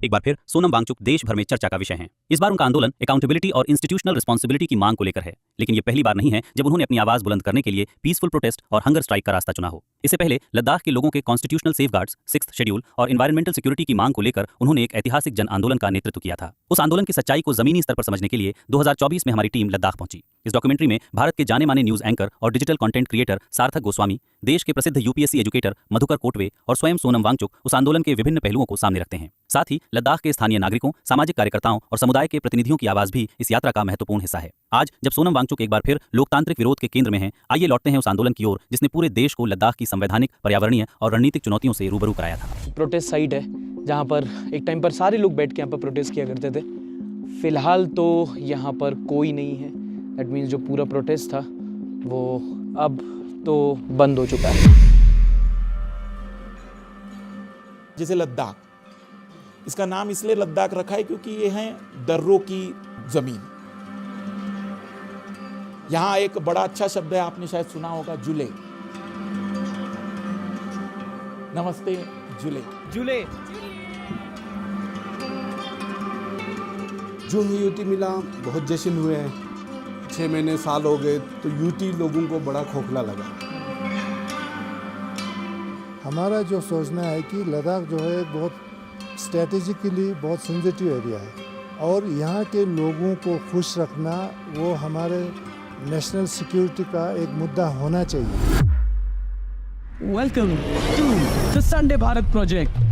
एक बार फिर सोनम वांगचुक देश भर में चर्चा का विषय हैं। इस बार उनका आंदोलन अकाउंटेबिलिटी और इंस्टीट्यूशनल रिस्पांसिबिलिटी की मांग को लेकर है, लेकिन ये पहली बार नहीं है जब उन्होंने अपनी आवाज बुलंद करने के लिए पीसफुल प्रोटेस्ट और हंगर स्ट्राइक का रास्ता चुना हो। इससे पहले लद्दाख के लोगों के कॉन्स्टिट्यूशनल सेफगार्ड्स, 6th शेड्यूल और एनवायरमेंटल सिक्योरिटी की मांग को लेकर उन्होंने एक ऐतिहासिक जन आंदोलन का नेतृत्व किया था। उस आंदोलन की सच्चाई को जमीनी स्तर पर समझने के लिए 2024 में हमारी टीम लद्दाख पहुंची। इस डॉक्यूमेंट्री में भारत के जाने माने न्यूज एंकर और डिजिटल कंटेंट क्रिएटर सार्थक गोस्वामी, देश के प्रसिद्ध यूपीएससी एजुकेटर मधुकर कोटवे और स्वयं सोनम वांगचुक उस आंदोलन के विभिन्न पहलुओं को सामने रखते हैं। साथ ही लद्दाख के स्थानीय नागरिकों, सामाजिक कार्यकर्ताओं और समुदाय के प्रतिनिधियों की आवाज भी इस यात्रा का महत्वपूर्ण हिस्सा है। आज जब सोनम वांगचुक एक बार फिर लोकतांत्रिक विरोध के केंद्र में हैं, आइए लौटते हैं उस आंदोलन की ओर जिसने पूरे देश को लद्दाख की संवैधानिक, पर्यावरणीय और रणनीतिक चुनौतियों से रूबरू कराया था। प्रोटेस्ट साइट है जहाँ पर एक टाइम पर सारे लोग बैठ के यहाँ पर प्रोटेस्ट किया करते थे। फिलहाल तो यहाँ पर कोई नहीं है। दैट मीन्स जो पूरा प्रोटेस्ट था वो अब तो बंद हो चुका है। जैसे लद्दाख, इसका नाम इसलिए लद्दाख रखा है क्योंकि ये है दर्रों की जमीन। यहाँ एक बड़ा अच्छा शब्द है, आपने शायद सुना होगा, जुले। नमस्ते जुले। जुले जो यूटी मिला बहुत जश्न हुए हैं। 6 महीने साल हो गए तो यूटी लोगों को बड़ा खोखला लगा। हमारा जो सोचना है कि लद्दाख जो है बहुत स्ट्रेटेजिकली बहुत सेंसिटिव एरिया है और यहाँ के लोगों को खुश रखना वो हमारे नेशनल सिक्योरिटी का एक मुद्दा होना चाहिए। Welcome to the Sunday Bharat project.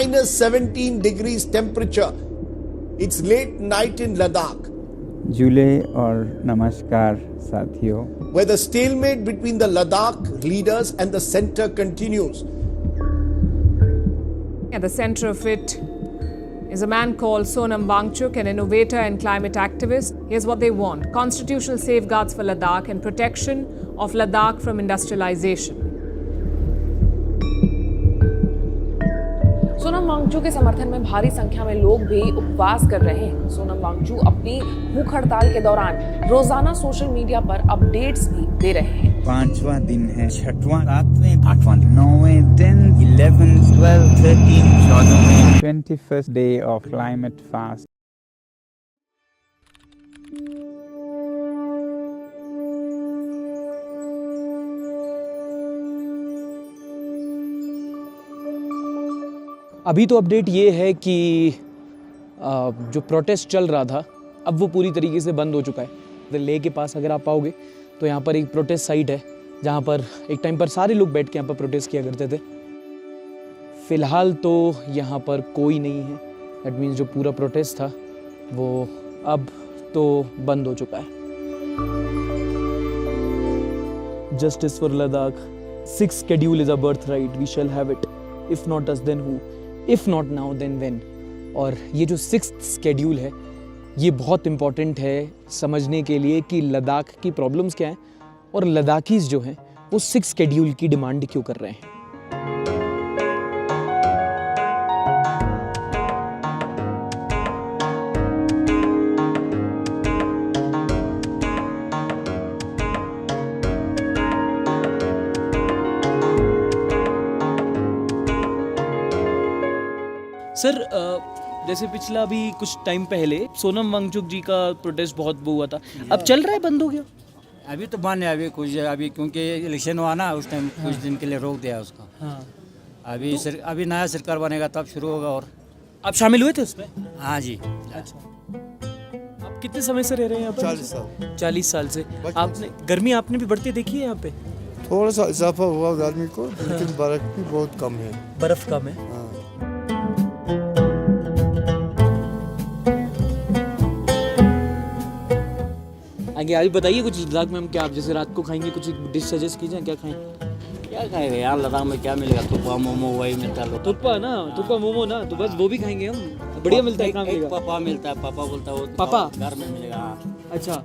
-17 degrees temperature. It's late night in Ladakh. जुले और नमस्कार साथियों। Where the stalemate between the Ladakh leaders and the center continues. At the center of it is a man called Sonam Wangchuk, an innovator and climate activist. Here's what they want: constitutional safeguards for Ladakh and protection of Ladakh from industrialization. Sonam Wangchuck के समर्थन में भारी संख्या में लोग भी उपवास कर रहे हैं। सोनम वांगचुक अपनी भूख हड़ताल के दौरान रोजाना सोशल मीडिया पर अपडेट्स भी दे रहे हैं। 5वां दिन है, 6वां, 7वें, 8वां दिन, 9वें दिन, 11, 12, 13, 14वें, 21st day of climate fast। अभी तो अपडेट ये है कि जो प्रोटेस्ट चल रहा था अब वो पूरी तरीके से बंद हो चुका है। लेह के पास अगर आप आओगे तो यहाँ पर एक प्रोटेस्ट साइट है जहाँ पर एक टाइम पर सारे लोग बैठ के यहाँ पर प्रोटेस्ट किया करते थे। फिलहाल तो यहाँ पर कोई नहीं है। दैट मीन्स जो पूरा प्रोटेस्ट था वो अब तो बंद हो चुका है। Justice for Ladakh, 6th schedule is a birth right, we shall have it, if not us then who, if not now then when. और ये जो 6th शेड्यूल है ये बहुत इम्पॉर्टेंट है समझने के लिए कि लद्दाख की प्रॉब्लम्स क्या हैं और लद्दाखीज जो हैं वो 6th शेड्यूल की डिमांड क्यों कर रहे हैं। सर जैसे पिछला भी कुछ टाइम पहले सोनम वांगचुक जी का प्रोटेस्ट बहुत वो हुआ था, अब चल रहा है, बंद हो गया? अभी तो बंद है, अभी क्योंकि इलेक्शन हुआ ना उस टाइम कुछ दिन के लिए रोक दिया उसका। हाँ। अभी नया सरकार बनेगा तब शुरू होगा। और आप शामिल हुए थे उसमें? हाँ जी। अच्छा, आप कितने समय से रह रहे हैं यहाँ पर? 40 साल। 40 साल से। आपने गर्मी आपने भी बढ़ती देखी है यहाँ पे? थोड़ा सा इजाफा हुआ गर्मी को, लेकिन बर्फ भी बहुत कम है। बर्फ कम है। हाँ। आगे अभी बताइए कुछ लद्दाख में हम क्या, आप जैसे रात को खाएंगे, कुछ डिश सजेस्ट कीजिए क्या खाएं। क्या खाएगा यार, लद्दाख में क्या मिलेगा, थुप्पा मोमो वही मिलता है। तुप्पा ना, तुप्पा मोमो ना, तो बस वो भी खाएंगे हम, बढ़िया मिलता है। कहाँ मिलेगा? पापा मिलता है, पापा बोलता है वो पापा? घर में मिलेगा। अच्छा,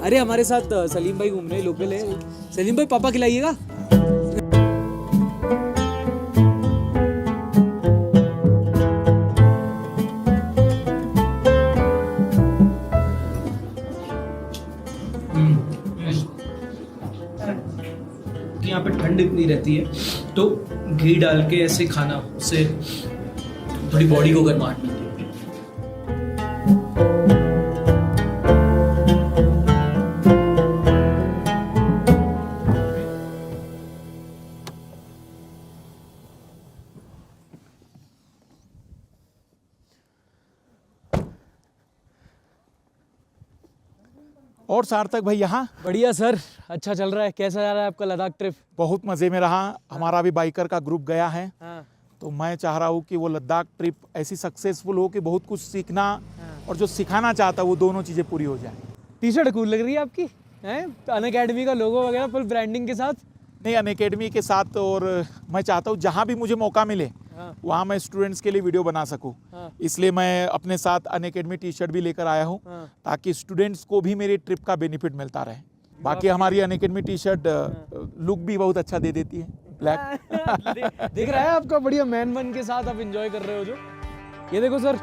अरे हमारे साथ सलीम भाई घूम रहे हैं, लोकल है। सलीम भाई पापा खिलाइएगा। यहाँ पे ठंड इतनी रहती है तो घी डाल के ऐसे खाना, उससे थोड़ी बॉडी को गर्माहट मिलती है। और सार्थक भाई यहाँ बढ़िया सर, अच्छा चल रहा है। कैसा जा रहा है आपका लद्दाख ट्रिप? बहुत मज़े में रहा। हमारा भी बाइकर का ग्रुप गया है, हाँ। तो मैं चाह रहा हूँ कि वो लद्दाख ट्रिप ऐसी सक्सेसफुल हो कि बहुत कुछ सीखना और जो सिखाना चाहता है वो दोनों चीज़ें पूरी हो जाए। टी शर्ट कूल लग रही है आपकी, हैं? अनअकैडमी का लोगो वगैरह फुल ब्रांडिंग के साथ। नहीं, अनअकैडमी के साथ, और मैं चाहता हूँ जहाँ भी मुझे मौका मिले वहाँ मैं स्टूडेंट्स के लिए वीडियो बना सकूँ। इसलिए मैं अपने साथ अनअकैडमी टी शर्ट भी लेकर आया हूँ, ताकि स्टूडेंट्स को भी मेरे ट्रिप का बेनिफिट मिलता रहे। बाकी हमारी अनअकैडमी टी शर्ट लुक भी बहुत अच्छा दे देती है, ब्लैक। दिख रहा है आपका बढ़िया मैन बन के साथ आप एंजॉय कर रहे हो जो। ये देखो सर,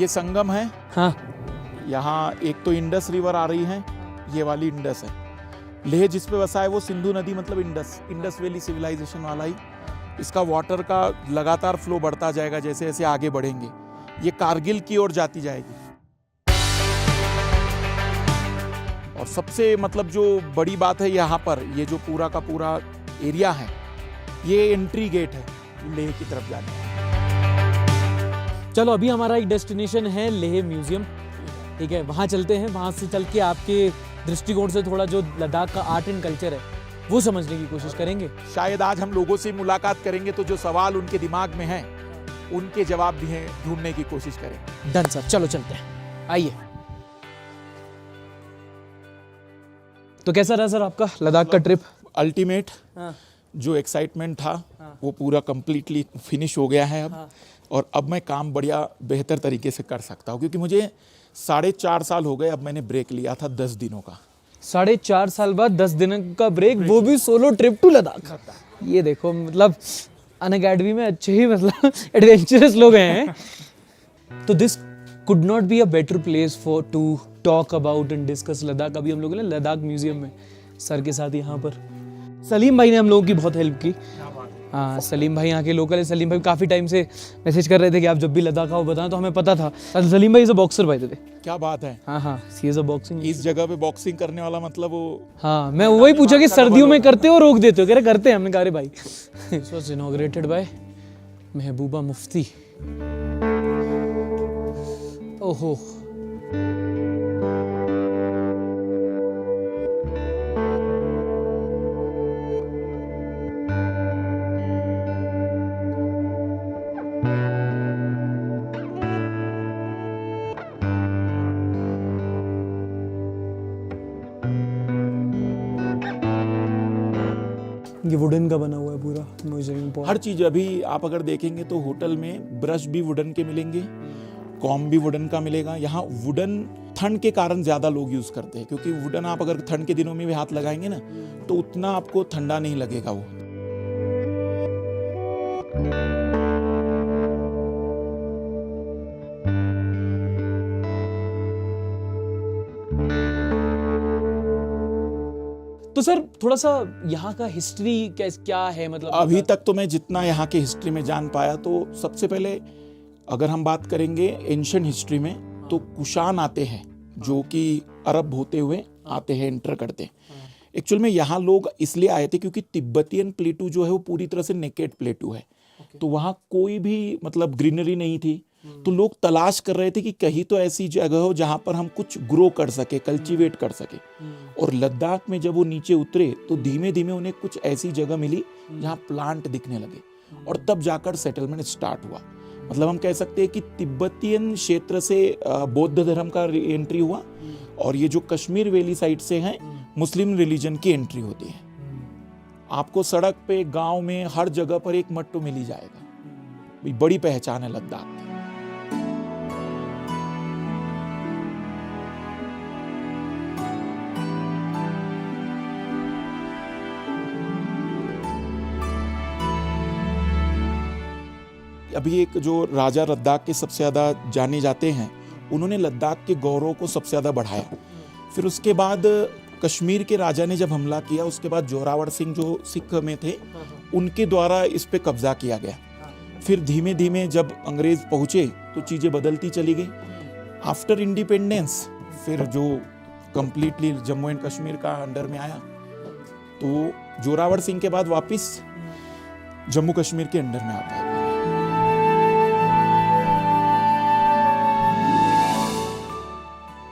ये संगम है। हाँ, यहाँ एक तो इंडस रिवर आ रही है, ये वाली इंडस है। लेह जिस पे बसा है वो सिंधु नदी, मतलब इंडस वैली सिविलाइजेशन वाला ही। इसका वाटर का लगातार फ्लो बढ़ता जाएगा जैसे जैसे आगे बढ़ेंगे। ये कारगिल की ओर जाती जाएगी। और सबसे मतलब जो बड़ी बात है यहाँ पर, ये जो पूरा का पूरा एरिया है, ये एंट्री गेट है लेह की तरफ जाने का। चलो अभी हमारा एक डेस्टिनेशन है लेह म्यूजियम, ठीक है, वहाँ चलते हैं। वहाँ से चल के आपके दृष्टिकोण से थोड़ा जो लद्दाख का आर्ट एंड कल्चर है वो समझने की कोशिश करेंगे। शायद आज हम लोगों से मुलाकात करेंगे तो जो सवाल उनके दिमाग में हैं उनके जवाब भी हैं ढूंढने की कोशिश करेंगे। डन सर, चलो चलते हैं, आइए। तो कैसा रहा सर आपका लद्दाख का ट्रिप? अल्टीमेट। जो एक्साइटमेंट था वो पूरा कंप्लीटली फिनिश हो गया है अब। और अब मैं काम बढ़िया बेहतर तरीके से कर सकता हूँ, क्योंकि मुझे 4.5 साल हो गए। अब मैंने ब्रेक लिया था 10 दिनों का। 4.5 साल बाद 10 दिनों का ब्रेक, वो भी सोलो ट्रिप टू लद्दाख। ये देखो, मतलब अनअकैडमी में अच्छे ही मतलब एडवेंचरस लोग हैं। तो this could not be a better place for to talk about and discuss Ladakh. अभी हम लोग ने लद्दाख म्यूजियम में सर के साथ यहाँ पर सलीम भाई ने हम लोगों की बहुत हेल्प की। हाँ, सलीम भाई यहाँ के लोकल है। सलीम भाई काफ़ी टाइम से मैसेज कर रहे थे कि आप जब भी लद्दाख आओ बताएं, तो हमें पता था। सलीम भाई इज अ बॉक्सर भाई थे। क्या बात है। हाँ हाँ, ही इज अ बॉक्सिंग। इस जगह पे बॉक्सिंग करने वाला मतलब वो। हाँ, मैं वही पूछा कि सर्दियों में करते हो रोक देते हो? कह रहे करते हैं। हमने कहा अरे भाई। This was inaugurated bye Mehbooba Mufti. ओहो, ये वुडन का बना हुआ है पूरा म्यूजियम। हर चीज़ अभी आप अगर देखेंगे तो होटल में ब्रश भी वुडन के मिलेंगे, कॉम भी वुडन का मिलेगा। यहाँ वुडन ठंड के कारण ज़्यादा लोग यूज़ करते हैं, क्योंकि वुडन आप अगर ठंड के दिनों में भी हाथ लगाएंगे ना तो उतना आपको ठंडा नहीं लगेगा वो। तो सर थोड़ा सा यहाँ का हिस्ट्री क्या है, मतलब अभी तक तो मैं जितना यहाँ के हिस्ट्री में जान पाया, तो सबसे पहले अगर हम बात करेंगे एंशिएंट हिस्ट्री में, तो कुषाण आते हैं जो कि अरब होते हुए आते हैं, एंटर करते हैं। एक्चुअल में यहाँ लोग इसलिए आए थे क्योंकि तिब्बतियन प्लेटू जो है वो पूरी तरह से नेकेड प्लेटू है। तो वहाँ कोई भी मतलब ग्रीनरी नहीं थी, तो लोग तलाश कर रहे थे कि कहीं तो ऐसी जगह हो जहाँ पर हम कुछ ग्रो कर सके, कल्टीवेट कर सके। और लद्दाख में जब वो नीचे उतरे तो धीमे धीमे उन्हें कुछ ऐसी जगह मिली जहाँ प्लांट दिखने लगे, और तब जाकर सेटलमेंट स्टार्ट हुआ। मतलब हम कह सकते हैं कि तिब्बतियन क्षेत्र से बौद्ध धर्म का एंट्री हुआ और ये जो कश्मीर वैली साइड से हैं मुस्लिम रिलीजन की एंट्री होती है। आपको सड़क पे, गांव में, हर जगह पर एक मट तो मिल ही जाएगा। बड़ी पहचान है लद्दाख की। अभी एक जो राजा लद्दाख के सबसे ज़्यादा जाने जाते हैं, उन्होंने लद्दाख के गौरव को सबसे ज़्यादा बढ़ाया। फिर उसके बाद कश्मीर के राजा ने जब हमला किया, उसके बाद जोरावर सिंह जो सिख में थे, उनके द्वारा इस पे कब्जा किया गया। फिर धीमे धीमे जब अंग्रेज पहुंचे तो चीज़ें बदलती चली गई। आफ्टर इंडिपेंडेंस फिर जो कंप्लीटली जम्मू एंड कश्मीर का अंडर में आया, तो जोरावर सिंह के बाद वापस जम्मू कश्मीर के अंडर में आता है।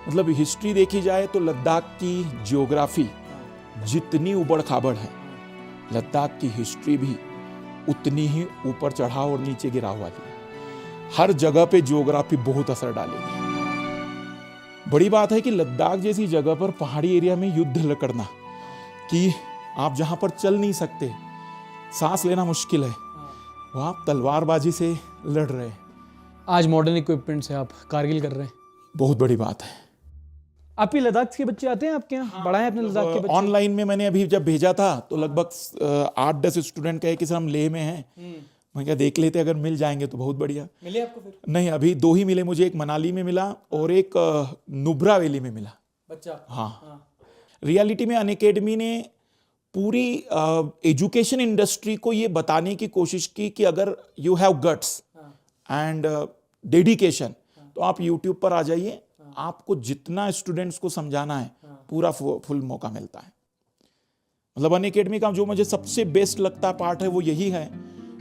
मतलब हिस्ट्री देखी जाए तो लद्दाख की जियोग्राफी जितनी उबड़ खाबड़ है, लद्दाख की हिस्ट्री भी उतनी ही ऊपर चढ़ाव और नीचे गिराव वाली है। हर जगह पे जियोग्राफी बहुत असर डालेगी। बड़ी बात है कि लद्दाख जैसी जगह पर पहाड़ी एरिया में युद्ध करना, कि आप जहां पर चल नहीं सकते, सांस लेना मुश्किल है, वहां आप तलवारबाजी से लड़ रहे हैं। आज मॉडर्न इक्विपमेंट से आप कारगिल कर रहे हैं, बहुत बड़ी बात है। आपके लद्दाख के बच्चे आते हैं आपके यहाँ? पढ़ाए अपने लद्दाख के बच्चे? ऑनलाइन में मैंने अभी जब भेजा था तो लगभग 8-10 स्टूडेंट कहे कि सर हम लेह में हैं। मैं क्या देख लेते, अगर मिल जाएंगे तो बहुत बढ़िया। मिले आपको फिर? नहीं, अभी 2 ही मिले मुझे, एक मनाली में मिला और एक नुब्रा वैली में मिला बच्चा। हाँ। रियलिटी में अनअकैडमी ने पूरी एजुकेशन इंडस्ट्री को ये बताने की कोशिश की कि अगर you have guts and dedication तो आप यूट्यूब पर आ जाइए, आपको जितना स्टूडेंट्स को समझाना है पूरा फुल मौका मिलता है। मतलब अनअकैडमी का जो मुझे सबसे बेस्ट लगता पार्ट है वो यही है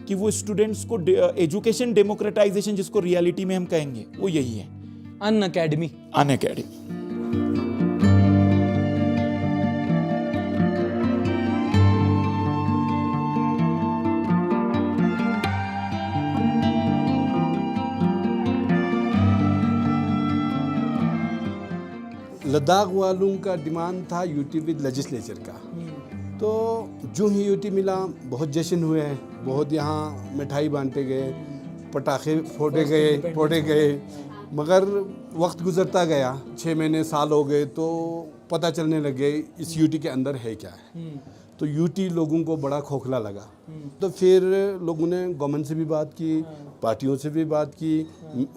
कि वो स्टूडेंट्स को एजुकेशन डेमोक्रेटाइजेशन, जिसको रियलिटी में हम कहेंगे, वो यही है अनअकैडमी। लद्दाख वालों का डिमांड था यूटी विद लेजिस्लेचर का, तो जो ही यूटी मिला बहुत जश्न हुए हैं, बहुत यहाँ मिठाई बांटे गए, पटाखे फोड़े गए। मगर वक्त गुजरता गया, 6 महीने साल हो गए तो पता चलने लगे इस यूटी के अंदर है क्या है। तो यूटी लोगों को बड़ा खोखला लगा। तो फिर लोगों ने गवर्नमेंट से भी बात की, पार्टियों से भी बात की,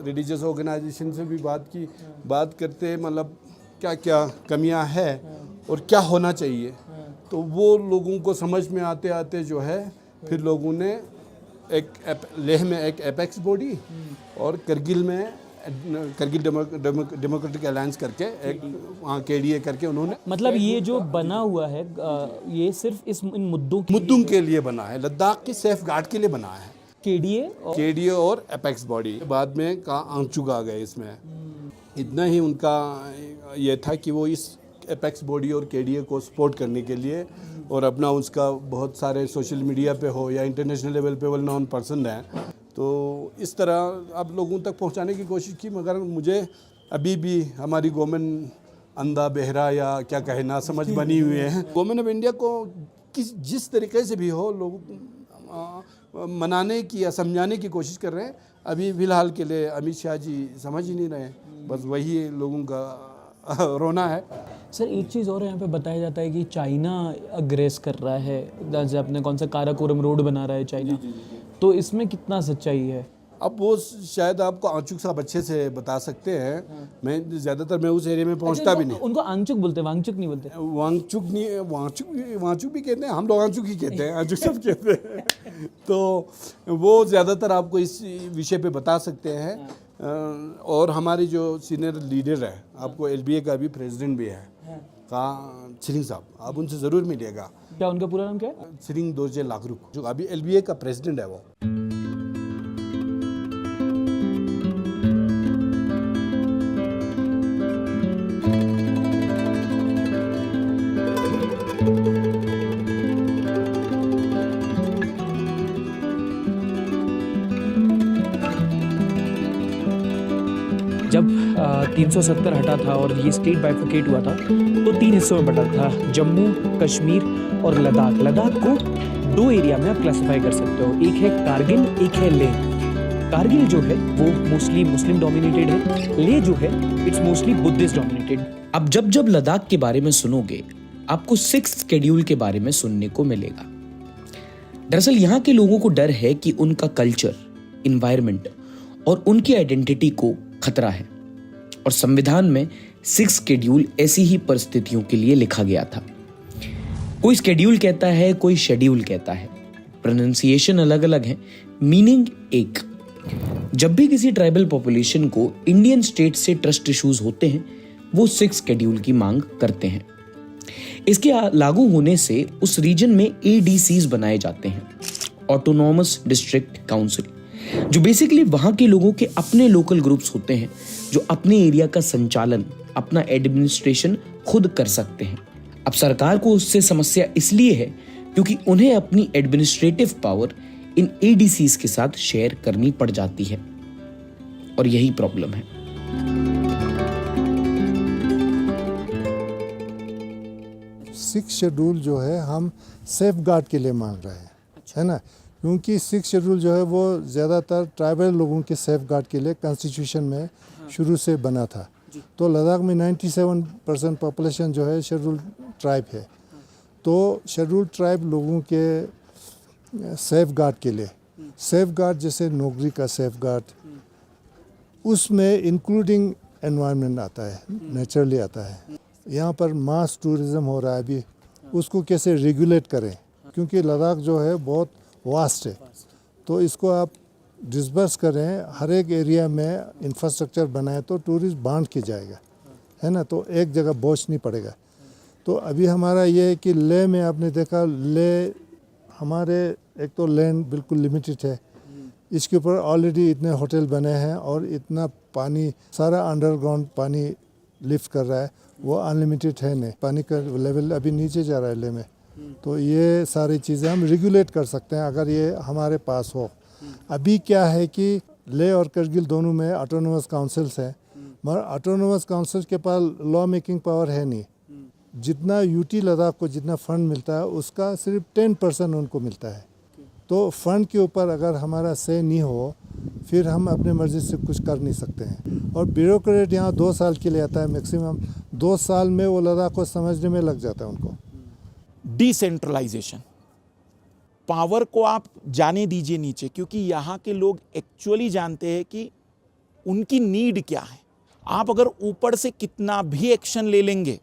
रिलीजियस ऑर्गेनाइजेशन से भी बात की। बात करते मतलब क्या क्या कमियां है और क्या होना चाहिए, तो वो लोगों को समझ में आते आते जो है फिर लोगों ने लेह में एक एपेक्स बॉडी और करगिल में करगिल डेमोक्रेटिक अलायंस करके एक वहाँ केडीए करके उन्होंने, मतलब ये जो बना हुआ है ये सिर्फ इन मुद्दों के लिए बना है, लद्दाख की सेफ गार्ड के लिए बना है। केडीए और एपेक्स बॉडी बाद में का आंचुक आ गए इसमें। इतना ही उनका ये था कि वो इस एपेक्स बॉडी और केडीए को सपोर्ट करने के लिए और अपना उसका बहुत सारे सोशल मीडिया पे हो या इंटरनेशनल लेवल पे वेल नोन पर्सन है, तो इस तरह अब लोगों तक पहुंचाने की कोशिश की। मगर मुझे अभी भी हमारी गवर्नमेंट अंधा बहरा या क्या कहे ना समझ बनी हुई है। गवर्नमेंट ऑफ इंडिया को जिस तरीके से भी हो लोग मनाने की या समझाने की कोशिश कर रहे हैं। अभी फिलहाल के लिए अमित शाह जी समझ ही नहीं रहे, बस वही लोगों का रोना है। सर एक चीज़ और यहाँ पे बताया जाता है कि चाइना अग्रेस कर रहा है, जैसे अपने कौन सा काराकोरम रोड बना रहा है चाइना, तो इसमें कितना सच्चाई है? अब वो शायद आपको आंचुक साहब अच्छे से बता सकते हैं। मैं ज़्यादातर मैं उस एरिया में पहुंचता भी नहीं। उनको आंचुक बोलते हैं, वांगचुक नहीं बोलते। वांगचुक भी कहते हैं, हम लोग आंचुक ही कहते हैं, आंचुक सब कहते हैं। तो वो ज़्यादातर आपको इस विषय पे बता सकते हैं। और हमारे जो सीनियर लीडर है, आपको LBA का भी प्रेसिडेंट भी है, सिरिंग साहब, आप उनसे ज़रूर मिलिएगा। क्या उनका पूरा नाम क्या है? सिरिंग दोरजे लाकरुक, जो अभी LBA का प्रेसिडेंट है वो। जब 370 हटा था और ये स्टेट बाइफर्केट हुआ था तो 3 हिस्सों में बटा था, जम्मू, कश्मीर और लद्दाख। लद्दाख को 2 एरिया में आप क्लासिफाई कर सकते हो, एक है कारगिल, एक है लेह। कारगिल जो है वो मोस्टली मुस्लिम डोमिनेटेड है, लेह जो है इट्स मोस्टली बुद्धिस्ट डोमिनेटेड। अब जब लद्दाख के बारे में सुनोगे आपको 6th शेड्यूल के बारे में सुनने को मिलेगा। दरअसल यहाँ के लोगों को डर है कि उनका कल्चर, इन्वायरमेंट और उनकी आइडेंटिटी को खतरा है और संविधान में 6th शेड्यूल ऐसी ही परिस्थितियों के लिए लिखा गया था। कोई शेड्यूल कहता है, कोई शेड्यूल कहता है, प्रोनाउंसिएशन अलग अलग है, मीनिंग एक। जब भी किसी ट्राइबल पॉपुलेशन को इंडियन स्टेट से ट्रस्ट इश्यूज होते हैं वो 6th शेड्यूल की मांग करते हैं। इसके लागू होने से उस रीजन में ADCs बनाए जाते हैं, ऑटोनॉमस डिस्ट्रिक्ट काउंसिल, जो बेसिकली वहां के लोगों के अपने लोकल ग्रुप्स होते हैं जो अपने एरिया का संचालन, अपना एडमिनिस्ट्रेशन खुद कर सकते हैं। अब सरकार को उससे समस्या इसलिए है क्योंकि उन्हें अपनी एडमिनिस्ट्रेटिव पावर इन ADCs के साथ शेयर करनी पड़ जाती है और यही प्रॉब्लम है। सिक्स शेड्यूल जो है हम सेफ गार्ड के लिए मांग रहे हैं, है ना, क्योंकि 6th शेड्यूल जो है वो ज़्यादातर ट्राइबल लोगों के सेफ गार्ड के लिए कॉन्स्टिट्यूशन में शुरू से बना था। तो लद्दाख में 97% पॉपुलेशन जो है शेड्यूल ट्राइब है। तो शेड्यूल ट्राइब लोगों के सेफ गार्ड के लिए, सेफ गार्ड जैसे नौकरी का सेफ गार्ड, उसमें इंक्लूडिंग एनवायरनमेंट आता है, नेचुरली आता है। यहाँ पर मास टूरिज़्म हो रहा है अभी, उसको कैसे रेगुलेट करें, क्योंकि लद्दाख जो है बहुत वास्ट है। तो इसको आप डिस्बर्स करें, हर एक एरिया में इंफ्रास्ट्रक्चर बनाए तो टूरिस्ट बांट के जाएगा, है ना, तो एक जगह बोझ नहीं पड़ेगा। तो अभी हमारा ये है कि लेह में आपने देखा, लेह हमारे एक तो लैंड बिल्कुल लिमिटेड है, इसके ऊपर ऑलरेडी इतने होटल बने हैं और इतना पानी, सारा अंडरग्राउंड पानी लिफ्ट कर रहा है, वो अनलिमिटेड है नहीं, पानी का लेवल अभी नीचे जा रहा है लेह में। तो ये सारी चीज़ें हम रेगुलेट कर सकते हैं अगर ये हमारे पास हो। अभी क्या है कि लेह और करगिल दोनों में ऑटोनोमस काउंसिल्स हैं, मगर ऑटोनोमस काउंसिल के पास लॉ मेकिंग पावर है नहीं। जितना यूटी लद्दाख को जितना फ़ंड मिलता है उसका सिर्फ 10% उनको मिलता है। तो फंड के ऊपर अगर हमारा से नहीं हो फिर हम अपने मर्ज़ी से कुछ कर नहीं सकते हैं। और ब्यूरोक्रेट यहाँ 2 साल के लिए आता है, मैक्सिमम 2 साल में वो लद्दाख को समझने में लग जाता है उनको। डिसेंट्रलाइजेशन, पावर को आप जाने दीजिए नीचे, क्योंकि यहाँ के लोग एक्चुअली जानते हैं कि उनकी नीड क्या है। आप अगर ऊपर से कितना भी एक्शन ले लेंगे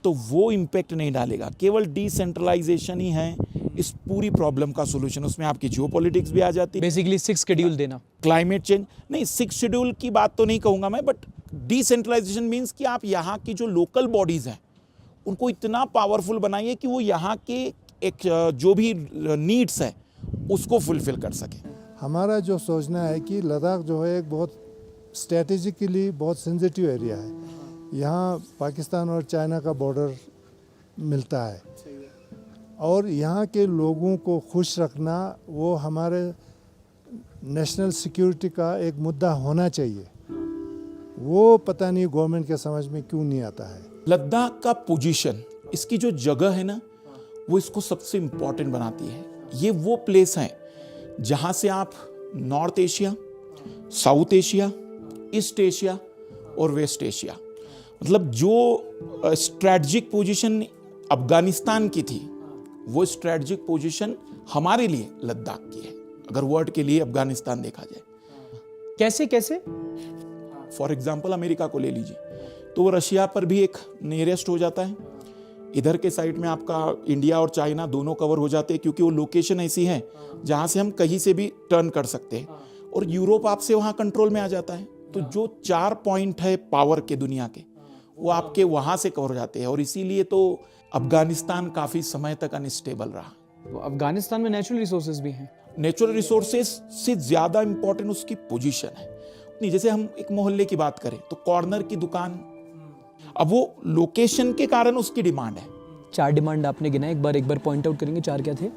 तो वो इम्पैक्ट नहीं डालेगा। केवल डिसेंट्रलाइजेशन ही है इस पूरी प्रॉब्लम का सॉल्यूशन। उसमें आपकी जियोपॉलिटिक्स भी आ जाती है, बेसिकली 6th शेड्यूल देना, क्लाइमेट चेंज नहीं, 6th शेड्यूल की बात तो नहीं कहूँगा मैं, बट डिसेंट्रलाइजेशन मीन्स कि आप यहाँ की जो लोकल बॉडीज़ हैं उनको इतना पावरफुल बनाइए कि वो यहाँ के एक जो भी नीड्स है उसको फुलफिल कर सके। हमारा जो सोचना है कि लद्दाख जो है एक बहुत स्ट्रेटेजिकली बहुत सेंसिटिव एरिया है। यहाँ पाकिस्तान और चाइना का बॉर्डर मिलता है और यहाँ के लोगों को खुश रखना वो हमारे नेशनल सिक्योरिटी का एक मुद्दा होना चाहिए। वो पता नहीं गवर्नमेंट के समझ में क्यों नहीं आता है। लद्दाख का पोजीशन, इसकी जो जगह है ना, वो इसको सबसे इम्पॉर्टेंट बनाती है। ये वो प्लेस है जहाँ से आप north Asia, south Asia, east Asia और वेस्ट एशिया, मतलब जो स्ट्रैटेजिक पोजीशन अफगानिस्तान की थी वो स्ट्रैटेजिक पोजीशन हमारे लिए लद्दाख की है, अगर वर्ल्ड के लिए अफगानिस्तान देखा जाए। कैसे कैसे? फॉर एग्जाम्पल अमेरिका को ले लीजिए तो वो रशिया पर भी एक नियरेस्ट हो जाता है। इधर के साइड में आपका इंडिया और चाइना दोनों कवर हो जाते हैं, क्योंकि वो लोकेशन ऐसी है जहाँ से हम कहीं से भी टर्न कर सकते हैं, और यूरोप आपसे वहाँ कंट्रोल में आ जाता है। तो जो 4 पॉइंट है पावर के दुनिया के, वो आपके वहाँ से कवर हो जाते हैं, और इसीलिए तो अफगानिस्तान काफ़ी समय तक अनस्टेबल रहा। तो अफगानिस्तान में नेचुरल रिसोर्सेज भी हैं। नेचुरल रिसोर्सेज से ज़्यादा इंपॉर्टेंट उसकी पोजीशन है। नहीं, जैसे हम एक मोहल्ले की बात करें तो कॉर्नर की दुकान, अब वो लोकेशन के कारण उसकी डिमांड है। 4 डिमांड आपने गिना, एक बार पॉइंट आउट करेंगे। 4 क्या थे?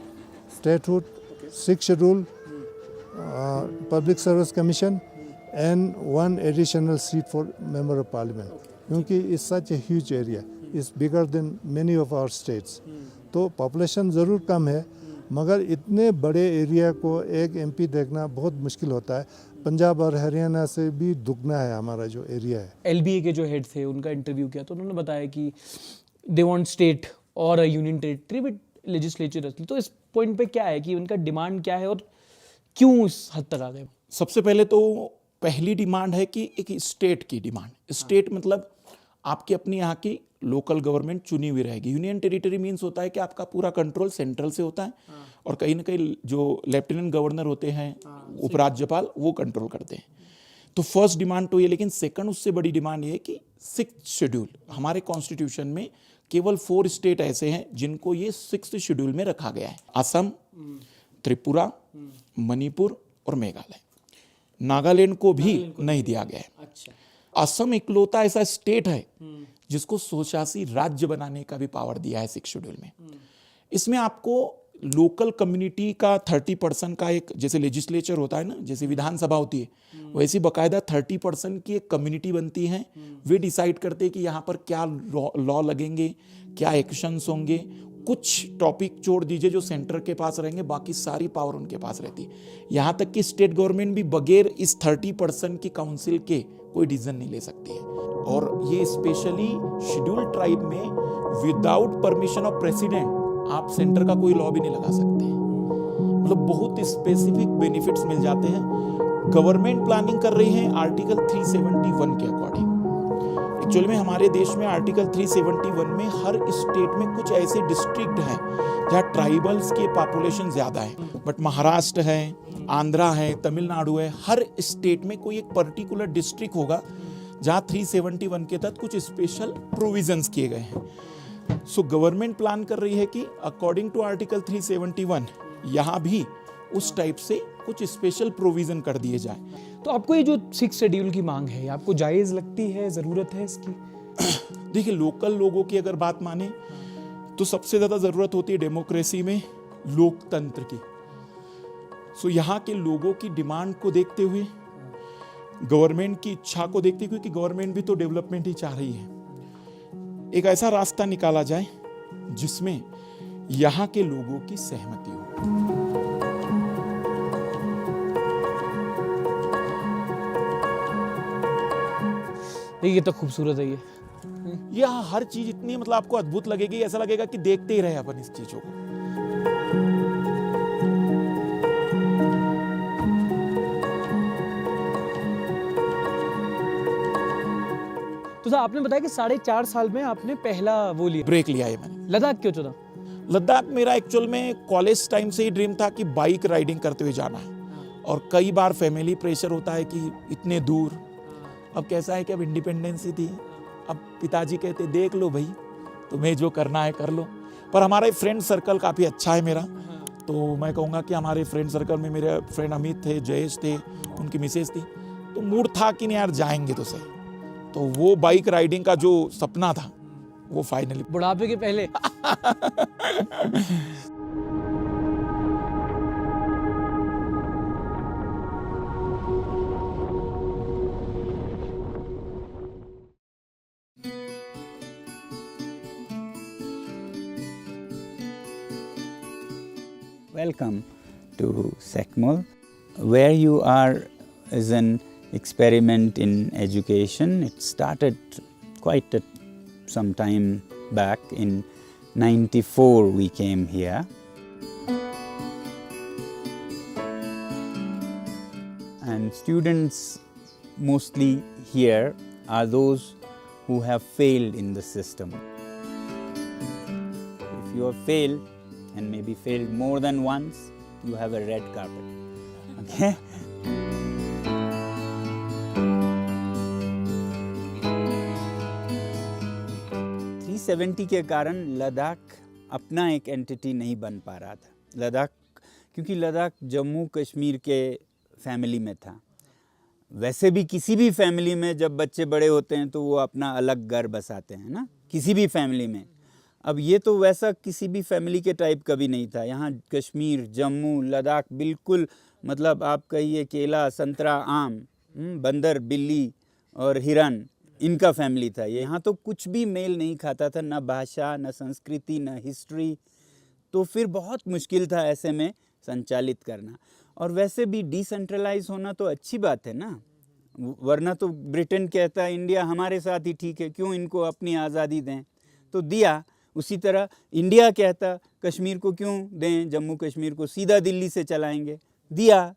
Statehood, 6th schedule, public service commission, and one additional seat for member of parliament, क्योंकि it's such a huge area, it's bigger than many of our states. तो पॉपुलेशन ज़रूर कम है, मगर इतने बड़े एरिया को एक एमपी देखना बहुत मुश्किल होता है। पंजाब और हरियाणा से भी दुगना है हमारा जो एरिया है। एलबीए के जो हेड थे उनका इंटरव्यू किया तो उन्होंने बताया कि दे वांट स्टेट और a union territory with legislature. तो इस पॉइंट पे क्या है कि उनका डिमांड क्या है और क्यों इस हद तक आ गए? सबसे पहले तो पहली डिमांड है कि एक स्टेट की डिमांड। स्टेट मतलब आपकी अपनी यहाँ की लोकल गवर्नमेंट चुनी हुई रहेगी। यूनियन टेरिटरी मीन्स होता है कि आपका पूरा कंट्रोल सेंट्रल से होता है और कहीं ना कहीं जो लेफ्टिनेंट गवर्नर होते हैं, उपराज्यपाल, वो कंट्रोल करते हैं। तो फर्स्ट डिमांड तो ये, लेकिन सेकंड उससे बड़ी डिमांड ये है कि 6th शेड्यूल हमारे कॉन्स्टिट्यूशन में केवल 4 स्टेट ऐसे हैं जिनको ये 6th शेड्यूल में रखा गया है। असम, त्रिपुरा, मणिपुर और मेघालय। नागालैंड को भी नहीं दिया गया है। असम इकलौता ऐसा स्टेट है जिसको स्वशासी राज्य बनाने का भी पावर दिया है 6th शेड्यूल में। इसमें आपको लोकल कम्युनिटी का 30% का एक, जैसे लेजिस्लेचर होता है ना, जैसे विधानसभा होती है, वैसी बकायदा 30% की एक कम्युनिटी बनती है। वे डिसाइड करते हैं कि यहाँ पर क्या लॉ लगेंगे, क्या एक्शंस होंगे। कुछ टॉपिक छोड़ दीजिए जो सेंटर के पास रहेंगे, बाकी सारी पावर उनके पास रहती है। यहाँ तक कि स्टेट गवर्नमेंट भी बगैर इस 30% की काउंसिल के कोई डिसीजन नहीं ले सकती है। और ये स्पेशली शेड्यूल ट्राइब में विदाउट परमिशन ऑफ प्रेसिडेंट आप सेंटर का कोई लॉ भी नहीं लगा सकते। मतलब बहुत स्पेसिफिक बेनिफिट्स मिल जाते हैं। गवर्नमेंट प्लानिंग कर रही है आर्टिकल 371 के अकॉर्डिंग। एक्चुअली में हमारे देश में आर्टिकल 371 में हर स्टेट में कुछ ऐसे डिस्ट्रिक्ट हैं जहाँ ट्राइबल्स की पॉपुलेशन ज़्यादा है, बट महाराष्ट्र है, आंध्रा है, तमिलनाडु है, हर स्टेट में कोई एक पर्टिकुलर डिस्ट्रिक्ट होगा जहाँ 371 के तहत कुछ स्पेशल प्रोविजंस किए गए हैं। सो गवर्नमेंट प्लान कर रही है कि अकॉर्डिंग टू आर्टिकल 371 यहाँ भी उस टाइप से कुछ स्पेशल प्रोविजन कर दिए जाए। तो आपको ये जो 6th शेड्यूल की मांग है, आपको जायज़ लगती है, ज़रूरत है इसकी? देखिए, लोकल लोगों की अगर बात माने तो सबसे ज़्यादा ज़रूरत होती है डेमोक्रेसी में लोकतंत्र की। सो यहाँ के लोगों की डिमांड को देखते हुए, गवर्नमेंट की इच्छा को देखते हुए, क्योंकि गवर्नमेंट भी तो डेवलपमेंट ही चाह रही है, एक ऐसा रास्ता निकाला जाए जिसमें यहाँ के लोगों की सहमति हो। ये तो खूबसूरत है। यहाँ हर चीज इतनी मतलब आपको अद्भुत लगेगी, ऐसा लगेगा कि देखते ही रहे अपन इस चीजों को। तो सर आपने बताया कि 4.5 साल में आपने पहला वो लिया, ब्रेक लिया है मैंने। लद्दाख क्यों चुना? लद्दाख मेरा एक्चुअल में कॉलेज टाइम से ही ड्रीम था कि बाइक राइडिंग करते हुए जाना है, और कई बार फैमिली प्रेशर होता है कि इतने दूर। अब कैसा है कि अब इंडिपेंडेंसी थी, अब पिताजी कहते देख लो भाई, तुम्हें जो करना है कर लो। पर हमारा फ्रेंड सर्कल काफ़ी अच्छा है मेरा, तो मैं कहूँगा कि हमारे फ्रेंड सर्कल में मेरे फ्रेंड अमित थे, जयेश थे, उनकी मिसेज थी, तो मूड था कि नहीं यार जाएंगे तो सही। तो वो बाइक राइडिंग का जो सपना था वो फाइनली बुढ़ापे के पहले। Welcome to SECMOL. Where you are is an experiment in education. It started quite some time back. In 94 we came here. And students mostly here are those who have failed in the system. If you have failed, and maybe failed more than once, you have a red carpet. Okay? $370 के कारण लद्दाख अपना एक entity नहीं बन पा रहा था। लद्दाख, क्योंकि लद्दाख जम्मू कश्मीर के फैमिली में था। वैसे भी किसी भी फैमिली में जब बच्चे बड़े होते हैं तो वो अपना अलग घर बसाते हैं ना, किसी भी फैमिली में। अब ये तो वैसा किसी भी फैमिली के टाइप कभी नहीं था। यहाँ कश्मीर, जम्मू, लद्दाख बिल्कुल, मतलब आप कहिए केला, संतरा, आम, बंदर, बिल्ली और हिरन, इनका फैमिली था। ये यहाँ तो कुछ भी मेल नहीं खाता था, ना भाषा, ना संस्कृति, ना हिस्ट्री। तो फिर बहुत मुश्किल था ऐसे में संचालित करना। और वैसे भी डिसेंट्रलाइज होना तो अच्छी बात है ना, वरना तो ब्रिटेन कहता है इंडिया हमारे साथ ही ठीक है, क्यों इनको अपनी आज़ादी दें, तो दिया। उसी तरह इंडिया कहता कश्मीर को क्यों दें, जम्मू कश्मीर को सीधा दिल्ली से चलाएंगे, दिया।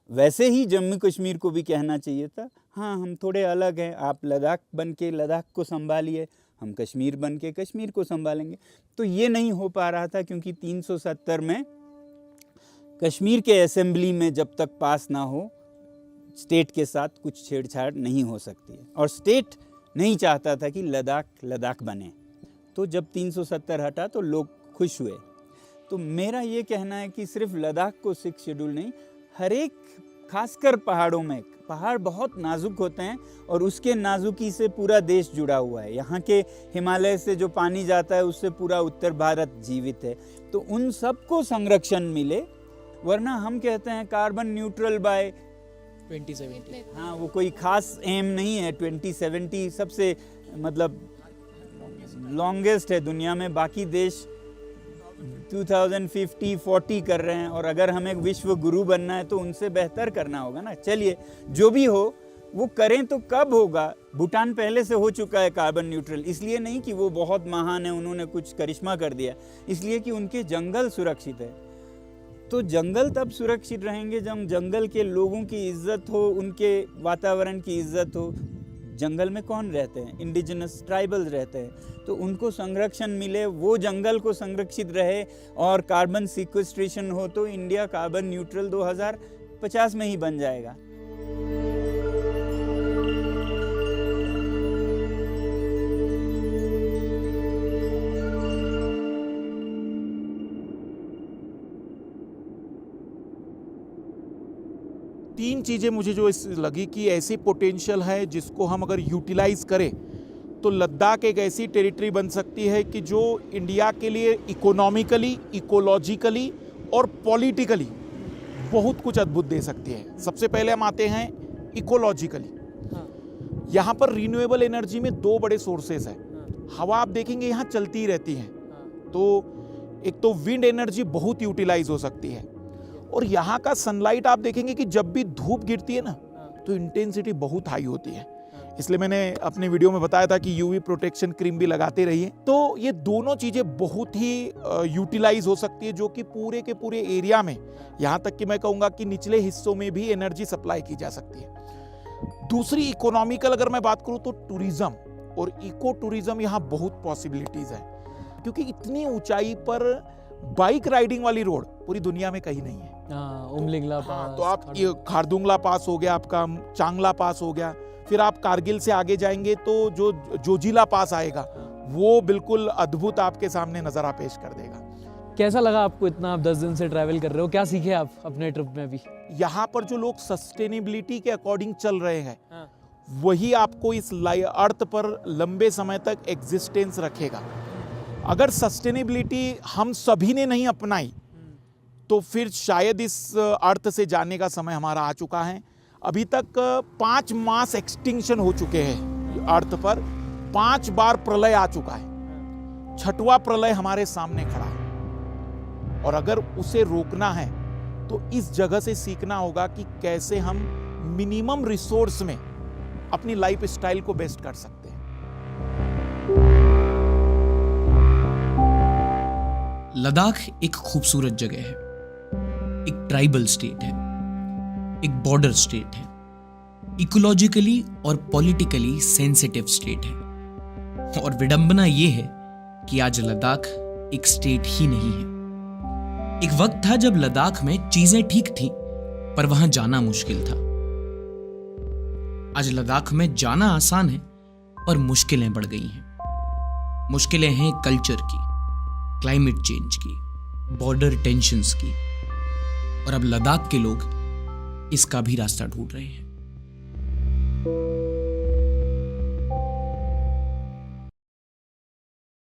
वैसे ही जम्मू कश्मीर को भी कहना चाहिए था, हाँ हम थोड़े अलग हैं, आप लद्दाख बन के लद्दाख को संभालिए, हम कश्मीर बन के कश्मीर को संभालेंगे। तो ये नहीं हो पा रहा था, क्योंकि 370 में कश्मीर के असेंबली में जब तक पास ना हो, स्टेट के साथ कुछ छेड़छाड़ नहीं हो सकती है। और स्टेट नहीं चाहता था कि लद्दाख बने। तो जब 370 हटा तो लोग खुश हुए। तो मेरा ये कहना है कि सिर्फ लद्दाख को 6 शेड्यूल नहीं, हर एक, खासकर पहाड़ों में, पहाड़ बहुत नाजुक होते हैं और उसके नाजुकी से पूरा देश जुड़ा हुआ है। यहाँ के हिमालय से जो पानी जाता है उससे पूरा उत्तर भारत जीवित है। तो उन सबको संरक्षण मिले, वरना हम कहते हैं कार्बन न्यूट्रल बाय 2070। हाँ, वो कोई खास एम नहीं है। 2070 सबसे मतलब लॉन्गेस्ट है दुनिया में। बाकी देश 2050-40 कर रहे हैं, और अगर हमें विश्व गुरु बनना है तो उनसे बेहतर करना होगा ना। चलिए, जो भी हो वो करें, तो कब होगा? भूटान पहले से हो चुका है कार्बन न्यूट्रल। इसलिए नहीं कि वो बहुत महान है, उन्होंने कुछ करिश्मा कर दिया, इसलिए कि उनके जंगल सुरक्षित है। तो जंगल तब सुरक्षित रहेंगे जब जंगल के लोगों की इज्जत हो, उनके वातावरण की इज्जत हो। जंगल में कौन रहते हैं? इंडिजिनस ट्राइबल्स रहते हैं। तो उनको संरक्षण मिले, वो जंगल को संरक्षित रहे और कार्बन सिक्वेस्ट्रेशन हो, तो इंडिया कार्बन न्यूट्रल 2050 में ही बन जाएगा। तीन चीज़ें मुझे जो लगी कि ऐसी पोटेंशियल है जिसको हम अगर यूटिलाइज करें तो लद्दाख एक ऐसी टेरिटरी बन सकती है कि जो इंडिया के लिए इकोनॉमिकली, इकोलॉजिकली और पॉलिटिकली बहुत कुछ अद्भुत दे सकती है। सबसे पहले हम आते हैं इकोलॉजिकली। यहाँ पर रिन्यूएबल एनर्जी में 2 बड़े सोर्सेस हैं। हवा आप देखेंगे यहाँ चलती रहती है, तो एक तो विंड एनर्जी बहुत यूटिलाइज हो सकती है, और यहाँ का सनलाइट आप देखेंगे कि जब भी धूप गिरती है ना तो इंटेंसिटी बहुत हाई होती है। इसलिए मैंने अपने वीडियो में बताया था कि यूवी प्रोटेक्शन क्रीम भी लगाते रहिए। तो ये दोनों चीज़ें बहुत ही यूटिलाइज हो सकती है, जो कि पूरे के पूरे एरिया में, यहाँ तक कि मैं कहूँगा कि निचले हिस्सों में भी एनर्जी सप्लाई की जा सकती है। दूसरी इकोनॉमिकल अगर मैं बात करूँ तो टूरिज्म और इको टूरिज्म यहाँ बहुत पॉसिबिलिटीज़ है, क्योंकि इतनी ऊंचाई पर बाइक राइडिंग वाली रोड पूरी दुनिया में कहीं नहीं है। उमलिंगला पास, तो आप ये खारदुंगला पास हो गया, आपका चांगला पास हो गया, फिर आप कारगिल से आगे जाएंगे तो जो जोजिला पास आएगा वो बिल्कुल अद्भुत आपके सामने नज़ारा पेश कर देगा। कैसा लगा आपको? इतना आप 10 दिन से ट्रैवल कर रहे हो, क्या सीखे आप अपने ट्रिप में भी? यहाँ पर जो लोग सस्टेनेबिलिटी के अकॉर्डिंग चल रहे हैं, वही आपको इस अर्थ पर लंबे समय तक एग्जिस्टेंस रखेगा। अगर सस्टेनेबिलिटी हम सभी ने नहीं अपनाई तो फिर शायद इस अर्थ से जाने का समय हमारा आ चुका है। अभी तक 5 मास एक्सटिंक्शन हो चुके हैं अर्थ पर, 5 बार प्रलय आ चुका है, 6वां प्रलय हमारे सामने खड़ा है। और अगर उसे रोकना है तो इस जगह से सीखना होगा कि कैसे हम मिनिमम रिसोर्स में अपनी लाइफ स्टाइल को बेस्ट कर सकते हैं। लद्दाख एक खूबसूरत जगह है, एक ट्राइबल स्टेट है, एक बॉर्डर स्टेट है, इकोलॉजिकली और पॉलिटिकली सेंसिटिव स्टेट है। और विडंबना यह है कि आज लद्दाख एक स्टेट ही नहीं है। एक वक्त था जब लद्दाख में चीजें ठीक थी, पर वहां जाना मुश्किल था। आज लद्दाख में जाना आसान है, पर मुश्किलें बढ़ गई हैं। मुश्किलें हैं कल्चर की, क्लाइमेट चेंज की, बॉर्डर टेंशन्स की, और अब लद्दाख के लोग इसका भी रास्ता ढूंढ रहे हैं।